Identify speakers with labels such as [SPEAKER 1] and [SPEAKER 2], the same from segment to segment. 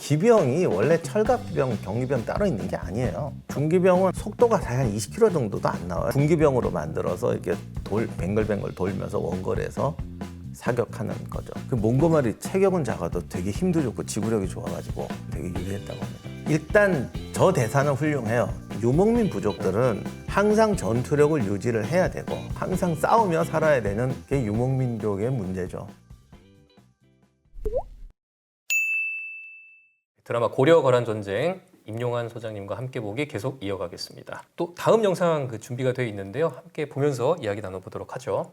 [SPEAKER 1] 기병이 원래 철갑기병, 경기병 따로 있는 게 아니에요. 중기병은 속도가 한 20km 정도도 안 나와요. 군기병으로 만들어서 이렇게 뱅글뱅글 돌면서 원거리에서 사격하는 거죠. 그 몽고마리 체격은 작아도 되게 힘도 좋고 지구력이 좋아가지고 되게 유리했다고 합니다. 일단 저 대사는 훌륭해요. 유목민 부족들은 항상 전투력을 유지를 해야 되고 항상 싸우며 살아야 되는 게 유목민족의 문제죠.
[SPEAKER 2] 드라마 고려 거란 전쟁 임용환 소장님과 함께 보기 계속 이어가겠습니다. 또 다음 영상 준비가 되어 있는데요. 함께 보면서 이야기 나눠보도록 하죠.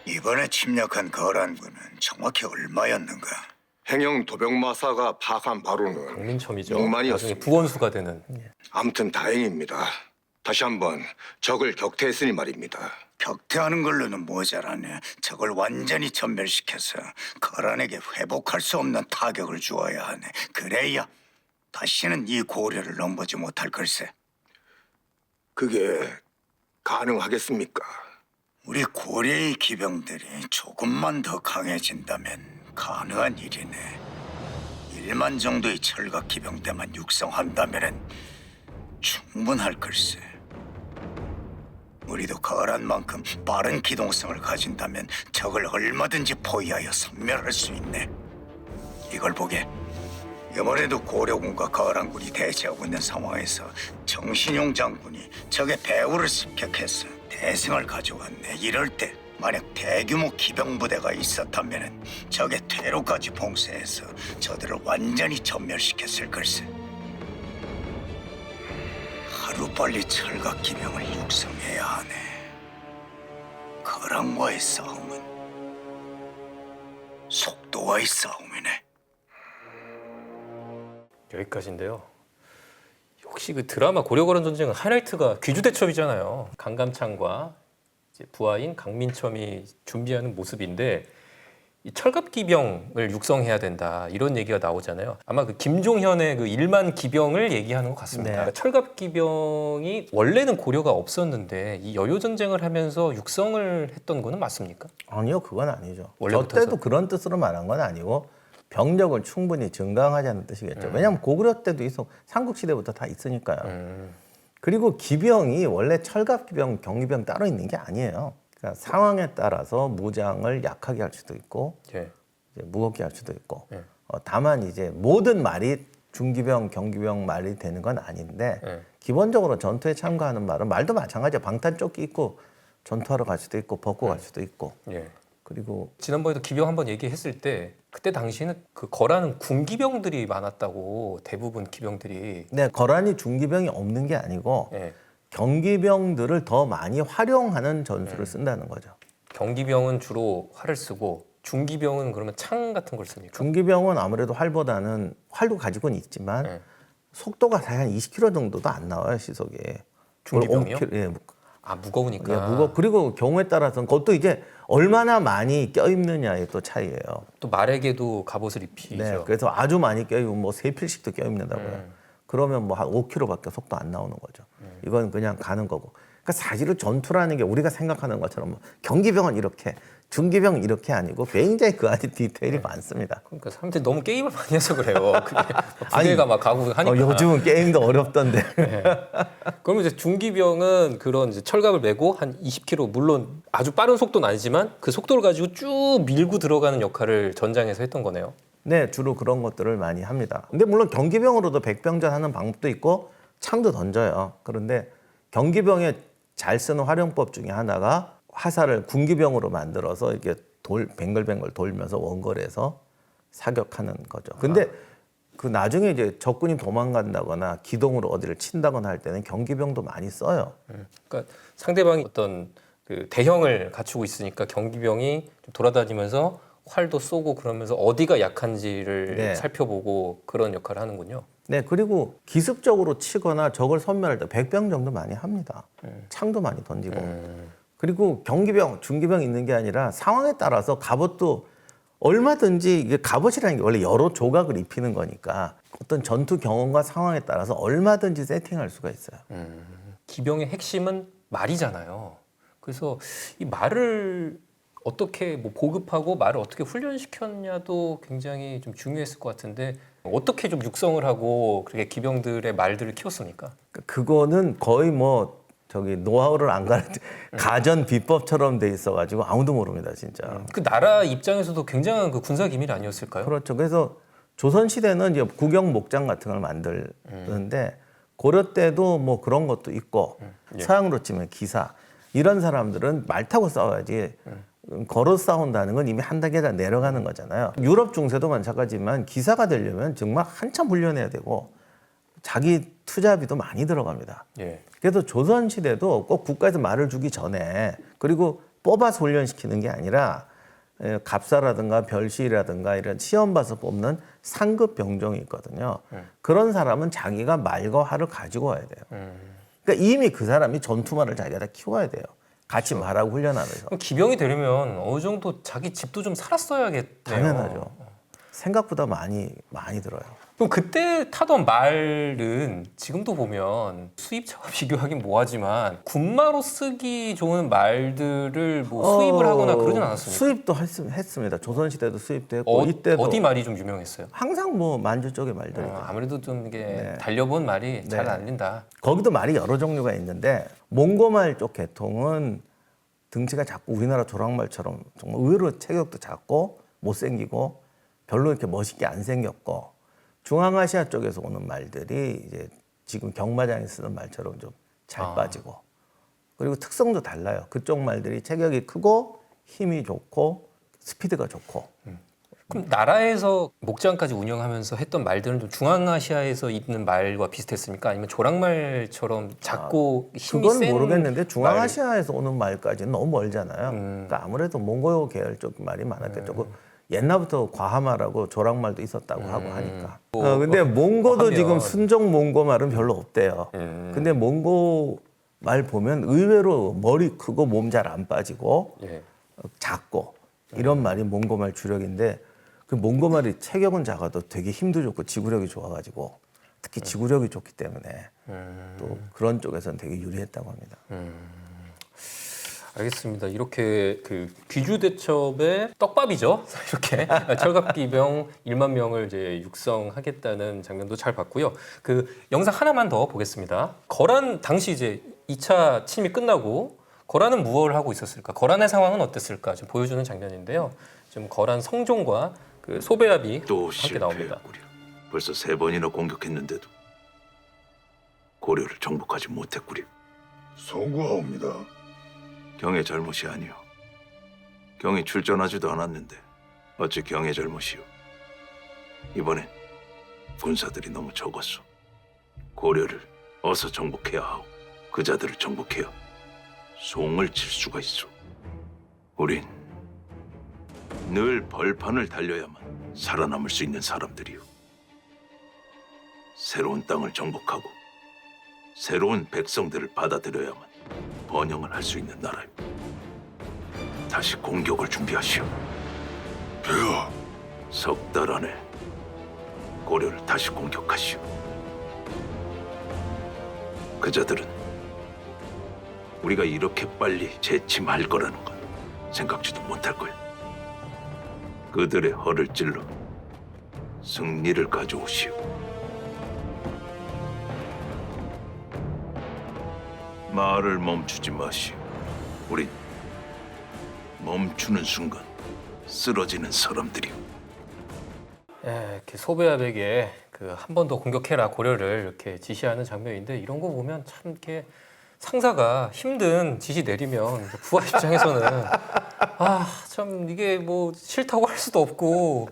[SPEAKER 3] 이번에 침략한 거란군은 정확히 얼마였는가?
[SPEAKER 4] 행영 도병마사가 파악한 바로는
[SPEAKER 2] 강민첨이죠.
[SPEAKER 4] 6만이었습니다.
[SPEAKER 2] 나중에 부원수가 되는.
[SPEAKER 4] 아무튼 다행입니다. 다시 한번 적을 격퇴했으니 말입니다.
[SPEAKER 3] 격퇴하는 걸로는 모자라네. 적을 완전히 전멸시켜서 거란에게 회복할 수 없는 타격을 주어야 하네. 그래야 다시는 이 고려를 넘보지 못할 걸세.
[SPEAKER 4] 그게 가능하겠습니까?
[SPEAKER 3] 우리 고려의 기병들이 조금만 더 강해진다면 가능한 일이네. 1만 정도의 철갑 기병대만 육성한다면 충분할 걸세. 우리도 거란만큼 빠른 기동성을 가진다면 적을 얼마든지 포위하여 섬멸할 수 있네. 이걸 보게. 이번에도 고려군과 거란군이 대치하고 있는 상황에서 정신용 장군이 적의 배후를 습격해서 대승을 가져왔네. 이럴 때 만약 대규모 기병부대가 있었다면 적의 퇴로까지 봉쇄해서 저들을 완전히 전멸시켰을 걸세. 하루빨리 철갑 기병을 육성해야 하네. 거란과의 싸움은 속도와의 싸움이네.
[SPEAKER 2] 여기까지인데요. 혹시 그 드라마 고려 거란 전쟁은 하이라이트가 귀주대첩이잖아요. 강감찬과 이제 부하인 강민첨이 준비하는 모습인데 이 철갑 기병을 육성해야 된다 이런 얘기가 나오잖아요. 아마 그 김종현의 그 1만 기병을 얘기하는 것 같습니다.
[SPEAKER 1] 네.
[SPEAKER 2] 그러니까 철갑 기병이 원래는 고려가 없었는데 이 여요 전쟁을 하면서 육성을 했던 거는 맞습니까?
[SPEAKER 1] 아니요, 그건 아니죠. 저
[SPEAKER 2] 원래부터서?
[SPEAKER 1] 때도 그런 뜻으로 말한 건 아니고 병력을 충분히 증강하자는 뜻이겠죠. 왜냐하면 고구려 때도 있었고 삼국시대부터 다 있으니까요. 그리고 기병이 원래 철갑기병, 경기병 따로 있는 게 아니에요. 그러니까 상황에 따라서 무장을 약하게 할 수도 있고
[SPEAKER 2] 예.
[SPEAKER 1] 이제 무겁게 할 수도 있고
[SPEAKER 2] 예.
[SPEAKER 1] 다만 이제 모든 말이 중기병, 경기병 말이 되는 건 아닌데
[SPEAKER 2] 예.
[SPEAKER 1] 기본적으로 전투에 참가하는 말은 말도 마찬가지예요. 방탄조끼 입고 전투하러 갈 수도 있고 벗고 갈 수도 있고
[SPEAKER 2] 예.
[SPEAKER 1] 그리고
[SPEAKER 2] 지난번에도 기병 한번 얘기했을 때 그때 당시에는 그 거라는 군기병들이 많았다고 대부분 기병들이
[SPEAKER 1] 네, 거란이 중기병이 없는 게 아니고
[SPEAKER 2] 예.
[SPEAKER 1] 경기병들을 더 많이 활용하는 전술을 쓴다는 거죠.
[SPEAKER 2] 경기병은 주로 활을 쓰고 중기병은 그러면 창 같은 걸 씁니까?
[SPEAKER 1] 중기병은 아무래도 활보다는 활도 가지고는 있지만
[SPEAKER 2] 네.
[SPEAKER 1] 속도가 한 20km 정도도 안 나와요, 시속이.
[SPEAKER 2] 중기병이요?
[SPEAKER 1] 5km, 예,
[SPEAKER 2] 아 무거우니까.
[SPEAKER 1] 그리고 경우에 따라서는 그것도 이제 얼마나 많이 껴입느냐의 또 차이예요.
[SPEAKER 2] 또 말에게도 갑옷을 입히죠.
[SPEAKER 1] 네, 그래서 아주 많이 껴입으면 뭐 3필씩도 껴입는다고요. 그러면 뭐 한 5km밖에 속도 안 나오는 거죠. 이건 그냥 가는 거고. 그러니까 사실은 전투라는 게 우리가 생각하는 것처럼 뭐 경기병은 이렇게, 중기병은 이렇게 아니고 굉장히 그 안에 디테일이 많습니다.
[SPEAKER 2] 그러니까 사람들이 너무 게임을 많이 해서 그래요. 그게 부대가 막 가고 하니까.
[SPEAKER 1] 요즘은 게임도 어렵던데.
[SPEAKER 2] 네. 그러면 이제 중기병은 그런 이제 철갑을 메고 한 20km 물론 아주 빠른 속도는 아니지만 그 속도를 가지고 쭉 밀고 들어가는 역할을 전장에서 했던 거네요.
[SPEAKER 1] 네, 주로 그런 것들을 많이 합니다. 근데 물론 경기병으로도 백병전 하는 방법도 있고 창도 던져요. 그런데 경기병에 잘 쓰는 활용법 중에 하나가 화살을 군기병으로 만들어서 이렇게 뱅글뱅글 돌면서 원거리에서 사격하는 거죠. 근데 그 나중에 이제 적군이 도망간다거나 기동으로 어디를 친다거나 할 때는 경기병도 많이 써요.
[SPEAKER 2] 그러니까 상대방이 어떤 그 대형을 갖추고 있으니까 경기병이 좀 돌아다니면서 활도 쏘고 그러면서 어디가 약한지를
[SPEAKER 1] 네.
[SPEAKER 2] 살펴보고 그런 역할을 하는군요.
[SPEAKER 1] 네, 그리고 기습적으로 치거나 적을 섬멸할 때 백병 정도 많이 합니다. 창도 많이 던지고. 그리고 경기병, 중기병 있는 게 아니라 상황에 따라서 갑옷도 얼마든지 이게 갑옷이라는 게 원래 여러 조각을 입히는 거니까 어떤 전투 경험과 상황에 따라서 얼마든지 세팅할 수가 있어요.
[SPEAKER 2] 기병의 핵심은 말이잖아요. 그래서 이 말을 어떻게 뭐 보급하고 말을 어떻게 훈련시켰냐도 굉장히 좀 중요했을 것 같은데 어떻게 좀 육성을 하고 그렇게 기병들의 말들을 키웠습니까?
[SPEAKER 1] 그거는 거의 뭐 저기 노하우를 안 가르치 가전 비법처럼 돼 있어가지고 아무도 모릅니다, 진짜.
[SPEAKER 2] 그 나라 입장에서도 굉장한 그 군사 기밀 아니었을까요?
[SPEAKER 1] 그렇죠. 그래서 조선 시대는 이제 국영 목장 같은 걸 만드는데 고려 때도 뭐 그런 것도 있고
[SPEAKER 2] 예.
[SPEAKER 1] 서양으로 치면 기사 이런 사람들은 말 타고 싸워야지 걸어 싸운다는 건 이미 한 단계 다 내려가는 거잖아요. 유럽 중세도 마찬가지지만 기사가 되려면 정말 한참 훈련해야 되고 자기 투자비도 많이 들어갑니다.
[SPEAKER 2] 예.
[SPEAKER 1] 그래서 조선 시대도 꼭 국가에서 말을 주기 전에 그리고 뽑아서 훈련시키는 게 아니라 갑사라든가 별시라든가 이런 시험 봐서 뽑는 상급 병종이 있거든요. 그런 사람은 자기가 말과 활을 가지고 와야 돼요. 그러니까 이미 그 사람이 전투말을 자기가 다 키워야 돼요. 같이 말하고 훈련하면서.
[SPEAKER 2] 그럼 기병이 되려면 어느 정도 자기 집도 좀 살았어야겠네요.
[SPEAKER 1] 당연하죠. 생각보다 많이 들어요.
[SPEAKER 2] 그럼 그때 타던 말은 지금도 보면 수입차와 비교하긴 뭐하지만 군마로 쓰기 좋은 말들을 뭐 수입을 하거나 그러진 않았습니까?
[SPEAKER 1] 수입도 했습니다. 조선 시대도 수입도 했고 이때도
[SPEAKER 2] 어디 말이 좀 유명했어요?
[SPEAKER 1] 항상 뭐 만주 쪽의 말들이
[SPEAKER 2] 아무래도 좀 이게
[SPEAKER 1] 네.
[SPEAKER 2] 달려본 말이 잘
[SPEAKER 1] 네.
[SPEAKER 2] 안 된다.
[SPEAKER 1] 거기도 말이 여러 종류가 있는데 몽고말 쪽 계통은 등치가 작고 우리나라 조랑말처럼 정말 의외로 체격도 작고 못생기고 별로 이렇게 멋있게 안 생겼고 중앙아시아 쪽에서 오는 말들이 이제 지금 경마장에 쓰는 말처럼 좀 잘 빠지고 그리고 특성도 달라요. 그쪽 말들이 체격이 크고 힘이 좋고 스피드가 좋고
[SPEAKER 2] 그럼 나라에서 목장까지 운영하면서 했던 말들은 좀 중앙아시아에서 있는 말과 비슷했습니까? 아니면 조랑말처럼 작고 힘이
[SPEAKER 1] 그건
[SPEAKER 2] 센
[SPEAKER 1] 모르겠는데 중앙아시아에서 오는 말까지는 너무 멀잖아요. 그러니까 아무래도 몽고 계열 쪽 말이 많았겠죠. 그 옛날부터 과하말하고 조랑말도 있었다고 하고 하니까. 근데 몽고도
[SPEAKER 2] 하면.
[SPEAKER 1] 지금 순종 몽고 말은 별로 없대요. 근데 몽고 말 보면 의외로 머리 크고 몸 잘 안 빠지고
[SPEAKER 2] 예.
[SPEAKER 1] 작고 이런 말이 몽고 말 주력인데 그 몽고 말이 체격은 작아도 되게 힘도 좋고 지구력이 좋아가지고 특히 지구력이 좋기 때문에 또 그런 쪽에서는 되게 유리했다고 합니다.
[SPEAKER 2] 알겠습니다. 이렇게 그 귀주대첩의 떡밥이죠. 이렇게 철갑기병 1만 명을 이제 육성하겠다는 장면도 잘 봤고요. 그 영상 하나만 더 보겠습니다. 거란 당시 이제 2차 침이 끝나고 거란은 무엇을 하고 있었을까? 거란의 상황은 어땠을까? 좀 보여주는 장면인데요. 좀 거란 성종과 그 소배합이
[SPEAKER 3] 또
[SPEAKER 2] 함께 나옵니다.
[SPEAKER 3] 실패했구려. 벌써 3번이나 공격했는데도 고려를 정복하지 못했구려.
[SPEAKER 5] 송구하옵니다.
[SPEAKER 3] 경의 잘못이 아니오. 경이 출전하지도 않았는데 어찌 경의 잘못이오. 이번엔 군사들이 너무 적었소. 고려를 어서 정복해야 하오. 그 자들을 정복해야 송을 칠 수가 있어. 우린 늘 벌판을 달려야만 살아남을 수 있는 사람들이오. 새로운 땅을 정복하고 새로운 백성들을 받아들여야만 번영을 할 수 있는 나라요. 다시 공격을 준비하시오.
[SPEAKER 5] 폐하,
[SPEAKER 3] 석 달 안에 고려를 다시 공격하시오. 그 자들은 우리가 이렇게 빨리 재침할 거라는 건 생각지도 못할 거야. 그들의 허를 찔러 승리를 가져오시오. 말을 멈추지 마시오. 우린 멈추는 순간 쓰러지는 사람들이오.
[SPEAKER 2] 예, 이렇게 소배합에게 그 한 번 더 공격해라 고려를 이렇게 지시하는 장면인데 이런 거 보면 참 이렇게 상사가 힘든 지시 내리면 부하 입장에서는 참 이게 뭐 싫다고 할 수도 없고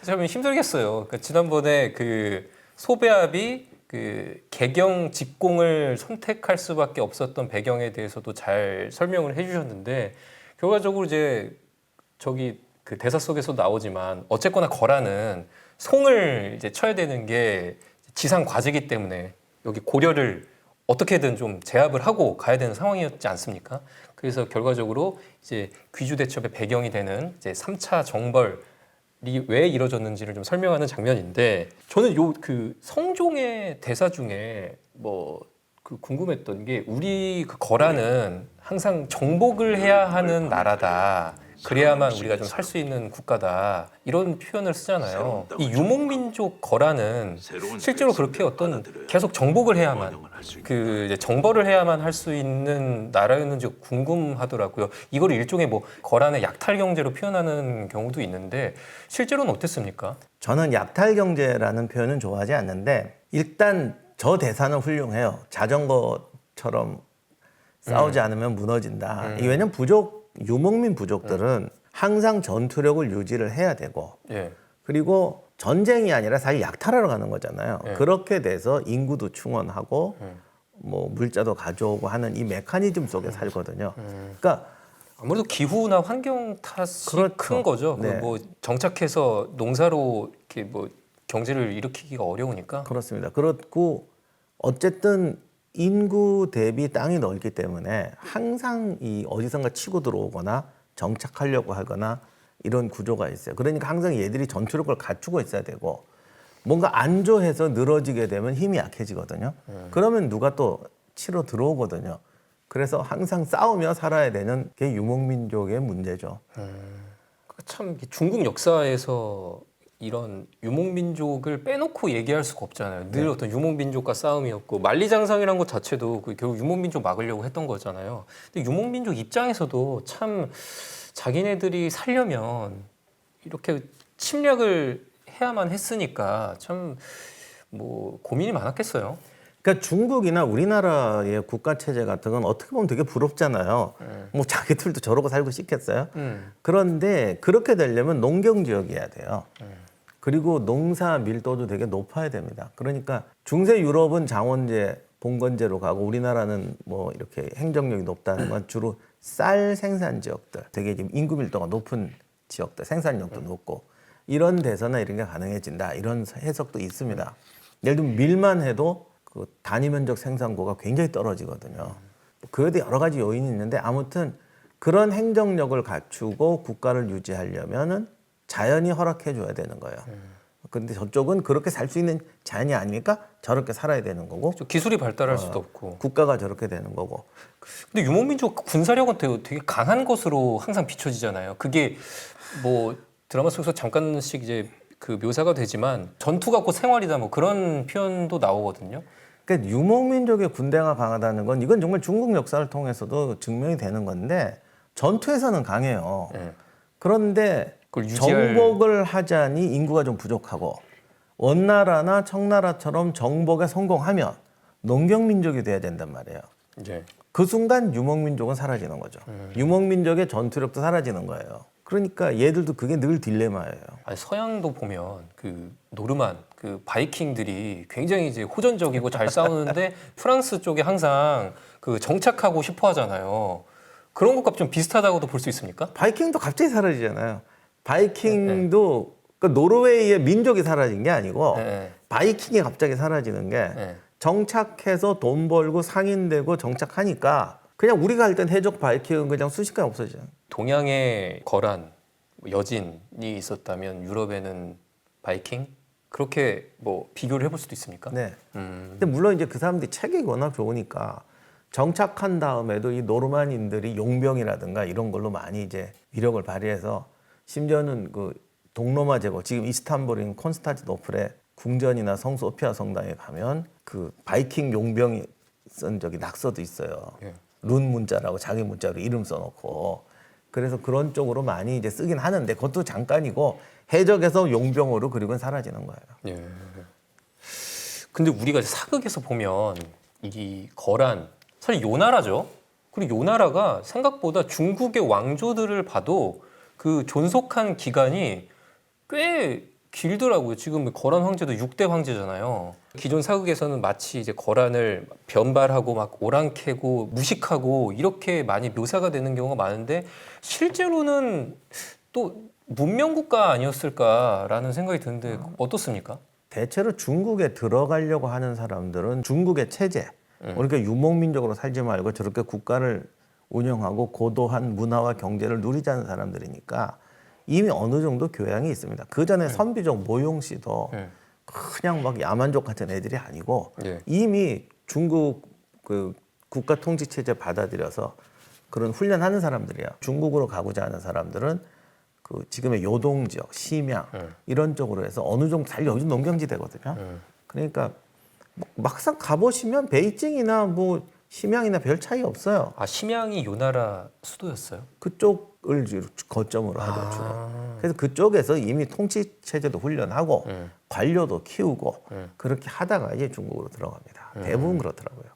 [SPEAKER 2] 참 힘들겠어요. 그러니까 지난번에 그 소배합이 그 개경 직공을 선택할 수밖에 없었던 배경에 대해서도 잘 설명을 해주셨는데 결과적으로 이제 저기 그 대사 속에서 나오지만 어쨌거나 거란은 송을 이제 쳐야 되는 게 지상 과제이기 때문에 여기 고려를 어떻게든 좀 제압을 하고 가야 되는 상황이었지 않습니까? 그래서 결과적으로 이제 귀주대첩의 배경이 되는 이제 3차 정벌이 왜 이루어졌는지를 좀 설명하는 장면인데 저는 요 그 성종의 대사 중에 뭐 그 궁금했던 게 우리 그 거란은 항상 정복을 해야 하는 나라다. 그래야만 우리가 좀 살 수 있는 국가다 이런 표현을 쓰잖아요. 이 유목민족 거라는 실제로 그렇게 어떤 계속 정복을 해야만 그 이제 정벌을 해야만 할 수 있는 나라였는지 궁금하더라고요. 이걸 일종의 뭐 거란의 약탈 경제로 표현하는 경우도 있는데 실제로는 어땠습니까?
[SPEAKER 1] 저는 약탈 경제라는 표현은 좋아하지 않는데 일단 저 대사는 훌륭해요. 자전거처럼 싸우지 않으면 무너진다. 이게 왜냐면 유목민 부족들은 항상 전투력을 유지를 해야 되고
[SPEAKER 2] 예.
[SPEAKER 1] 그리고 전쟁이 아니라 사실 약탈하러 가는 거잖아요.
[SPEAKER 2] 네.
[SPEAKER 1] 그렇게 돼서 인구도 충원하고 뭐 물자도 가져오고 하는 이 메커니즘 속에 살거든요. 그러니까
[SPEAKER 2] 아무래도 기후나 환경 탓이
[SPEAKER 1] 그렇죠.
[SPEAKER 2] 큰 거죠.
[SPEAKER 1] 네.
[SPEAKER 2] 그 뭐 정착해서 농사로 이렇게 뭐 경제를 일으키기가 어려우니까.
[SPEAKER 1] 그렇습니다. 그렇고 어쨌든 인구 대비 땅이 넓기 때문에 항상 이 어디선가 치고 들어오거나 정착하려고 하거나 이런 구조가 있어요. 그러니까 항상 얘들이 전투력을 갖추고 있어야 되고 뭔가 안조해서 늘어지게 되면 힘이 약해지거든요. 그러면 누가 또 치러 들어오거든요. 그래서 항상 싸우며 살아야 되는 게 유목민족의 문제죠.
[SPEAKER 2] 참 중국 역사에서 이런 유목민족을 빼놓고 얘기할 수가 없잖아요. 늘 어떤 유목민족과 싸움이었고 만리장성이라는 것 자체도 결국 유목민족 막으려고 했던 거잖아요. 근데 유목민족 입장에서도 참 자기네들이 살려면 이렇게 침략을 해야만 했으니까 참 뭐 고민이 많았겠어요.
[SPEAKER 1] 그러니까 중국이나 우리나라의 국가 체제 같은 건 어떻게 보면 되게 부럽잖아요. 뭐 자기들도 저러고 살고 싶겠어요. 그런데 그렇게 되려면 농경 지역이어야 돼요. 그리고 농사 밀도도 되게 높아야 됩니다. 그러니까 중세 유럽은 장원제, 봉건제로 가고 우리나라는 뭐 이렇게 행정력이 높다는 건 주로 쌀 생산 지역들, 되게 지금 인구 밀도가 높은 지역들, 생산력도 높고 이런 데서나 이런 게 가능해진다. 이런 해석도 있습니다. 예를 들면 밀만 해도 그 단위 면적 생산고가 굉장히 떨어지거든요. 그에 대해 여러 가지 요인이 있는데 아무튼 그런 행정력을 갖추고 국가를 유지하려면은 자연이 허락해 줘야 되는 거예요. 근데 저쪽은 그렇게 살 수 있는 자연이 아니니까 저렇게 살아야 되는 거고
[SPEAKER 2] 기술이 발달할 수도 없고.
[SPEAKER 1] 국가가 저렇게 되는 거고.
[SPEAKER 2] 근데 유목민족 군사력은 되게 강한 것으로 항상 비춰지잖아요. 그게 뭐 드라마 속에서 잠깐씩 이제 그 묘사가 되지만 전투가 곧 생활이다 뭐 그런 표현도 나오거든요.
[SPEAKER 1] 그러니까 유목민족의 군대가 강하다는 건 이건 정말 중국 역사를 통해서도 증명이 되는 건데 전투에서는 강해요. 그런데
[SPEAKER 2] 그걸 유지할...
[SPEAKER 1] 정복을 하자니 인구가 좀 부족하고 원나라나 청나라처럼 정복에 성공하면 농경민족이 돼야 된단 말이에요.
[SPEAKER 2] 이제
[SPEAKER 1] 그 순간 유목민족은 사라지는 거죠. 유목민족의 전투력도 사라지는 거예요. 그러니까 얘들도 그게 늘 딜레마예요.
[SPEAKER 2] 아니, 서양도 보면 그 노르만 그 바이킹들이 굉장히 이제 호전적이고 잘 싸우는데 프랑스 쪽에 항상 그 정착하고 싶어 하잖아요. 그런 것과 좀 비슷하다고도 볼 수 있습니까?
[SPEAKER 1] 바이킹도 갑자기 사라지잖아요. 바이킹도 그러니까 노르웨이의 민족이 사라진 게 아니고 바이킹이 갑자기 사라지는 게 정착해서 돈 벌고 상인되고 정착하니까 그냥 우리가 할 땐 해적 바이킹은 그냥 순식간에 없어져요.
[SPEAKER 2] 동양의 거란, 여진이 있었다면 유럽에는 바이킹? 그렇게 뭐 비교를 해볼 수도 있습니까?
[SPEAKER 1] 네. 근데 물론 이제 그 사람들이 체격이 워낙 좋으니까 정착한 다음에도 이 노르만인들이 용병이라든가 이런 걸로 많이 이제 위력을 발휘해서 심지어는 그 동로마 제국, 지금 이스탄불인 콘스탄티노플의 궁전이나 성 소피아 성당에 가면 그 바이킹 용병이 쓴 저기 낙서도 있어요.
[SPEAKER 2] 예.
[SPEAKER 1] 룬 문자라고 자기 문자로 이름 써놓고 그래서 그런 쪽으로 많이 이제 쓰긴 하는데 그것도 잠깐이고 해적에서 용병으로 그리고는 사라지는 거예요.
[SPEAKER 2] 예. 근데 우리가 사극에서 보면 이 거란 사실 요나라죠. 그리고 요나라가 생각보다 중국의 왕조들을 봐도 그 존속한 기간이 꽤 길더라고요. 지금 거란 황제도 6대 황제잖아요. 기존 사극에서는 마치 이제 거란을 변발하고 막 오랑캐고 무식하고 이렇게 많이 묘사가 되는 경우가 많은데 실제로는 또 문명국가 아니었을까라는 생각이 드는데 어떻습니까?
[SPEAKER 1] 대체로 중국에 들어가려고 하는 사람들은 중국의 체제, 그러니까 유목민족으로 살지 말고 저렇게 국가를 운영하고 고도한 문화와 경제를 누리자는 사람들이니까 이미 어느 정도 교양이 있습니다. 그 전에 선비족 모용 씨도 그냥 막 야만족 같은 애들이 아니고 이미 중국 그 국가 통치 체제 받아들여서 그런 훈련하는 사람들이에요. 중국으로 가고자 하는 사람들은 그 지금의 요동 지역, 심양 이런 쪽으로 해서 어느 정도 잘 여기 농경지대거든요. 그러니까 막상 가보시면 베이징이나 뭐 심양이나 별 차이 없어요.
[SPEAKER 2] 아, 심양이 요 나라 수도였어요?
[SPEAKER 1] 그쪽을 거점으로 하죠. 주로. 그래서 그쪽에서 이미 통치 체제도 훈련하고 관료도 키우고 그렇게 하다가 이제 중국으로 들어갑니다. 대부분 그렇더라고요.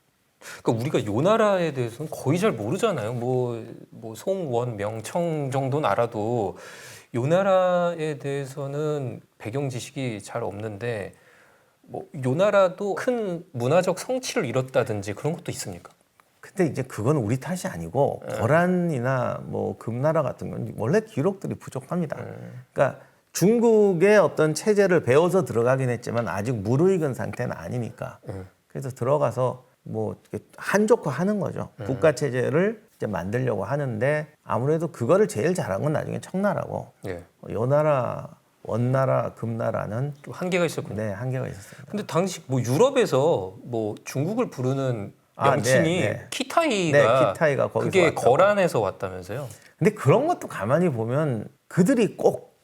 [SPEAKER 2] 그러니까 우리가 요 나라에 대해서는 거의 잘 모르잖아요. 뭐 송원, 명청 정도는 알아도 요 나라에 대해서는 배경 지식이 잘 없는데 뭐 요 나라도 큰 문화적 성취를 이뤘다든지 그런 것도 있습니까?
[SPEAKER 1] 근데 이제 그건 우리 탓이 아니고 거란이나 뭐 금나라 같은 건 원래 기록들이 부족합니다. 그러니까 중국의 어떤 체제를 배워서 들어가긴 했지만 아직 무르익은 상태는 아니니까. 그래서 들어가서 뭐 한족화하는 거죠. 국가 체제를 이제 만들려고 하는데 아무래도 그거를 제일 잘한 건 나중에 청나라고.
[SPEAKER 2] 예.
[SPEAKER 1] 요나라, 원나라, 금나라는
[SPEAKER 2] 좀 한계가 있었군요.
[SPEAKER 1] 네, 한계가 있었습니다.
[SPEAKER 2] 근데 당시 뭐 유럽에서 뭐 중국을 부르는
[SPEAKER 1] 아,
[SPEAKER 2] 명칭이
[SPEAKER 1] 네, 네.
[SPEAKER 2] 키타이가
[SPEAKER 1] 네, 키타이가 거기서
[SPEAKER 2] 그게
[SPEAKER 1] 왔다고.
[SPEAKER 2] 거란에서 왔다면서요?
[SPEAKER 1] 근데 그런 것도 가만히 보면 그들이 꼭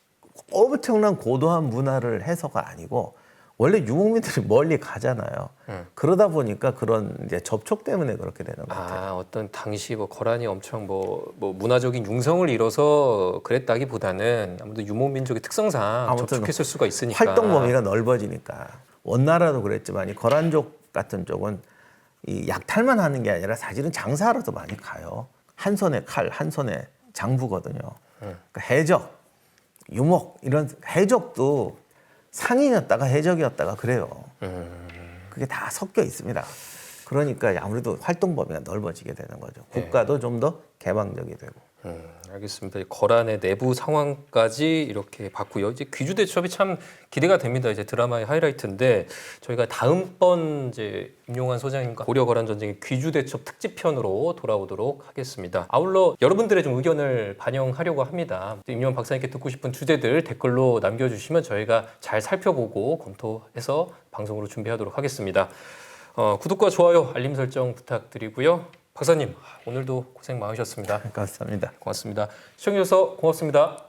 [SPEAKER 1] 엄청난 고도한 문화를 해서가 아니고 원래 유목민들이 멀리 가잖아요. 그러다 보니까 그런 이제 접촉 때문에 그렇게 되는 것 같아요.
[SPEAKER 2] 아, 어떤 당시 뭐 거란이 엄청 뭐 문화적인 융성을 이뤄서 그랬다기보다는 아무래도 유목민족의 특성상
[SPEAKER 1] 아무튼
[SPEAKER 2] 접촉했을 수가 있으니까
[SPEAKER 1] 활동 범위가 넓어지니까 원나라도 그랬지만 이 거란족 같은 쪽은 이 약탈만 하는 게 아니라 사실은 장사하러도 많이 가요. 한 손에 칼, 한 손에 장부거든요. 그러니까 해적, 유목 이런 해적도 상인이었다가 해적이었다가 그래요. 그게 다 섞여 있습니다. 그러니까 아무래도 활동 범위가 넓어지게 되는 거죠. 국가도 좀 더 개방적이 되고.
[SPEAKER 2] 알겠습니다. 거란의 내부 상황까지 이렇게 봤고요. 이제 귀주 대첩이 참 기대가 됩니다. 이제 드라마의 하이라이트인데 저희가 다음번 이제 임용환 소장님과 고려 거란 전쟁의 귀주 대첩 특집편으로 돌아오도록 하겠습니다. 아울러 여러분들의 좀 의견을 반영하려고 합니다. 임용환 박사님께 듣고 싶은 주제들 댓글로 남겨주시면 저희가 잘 살펴보고 검토해서 방송으로 준비하도록 하겠습니다. 구독과 좋아요, 알림 설정 부탁드리고요. 박사님, 오늘도 고생 많으셨습니다.
[SPEAKER 1] 감사합니다.
[SPEAKER 2] 고맙습니다. 시청해주셔서 고맙습니다.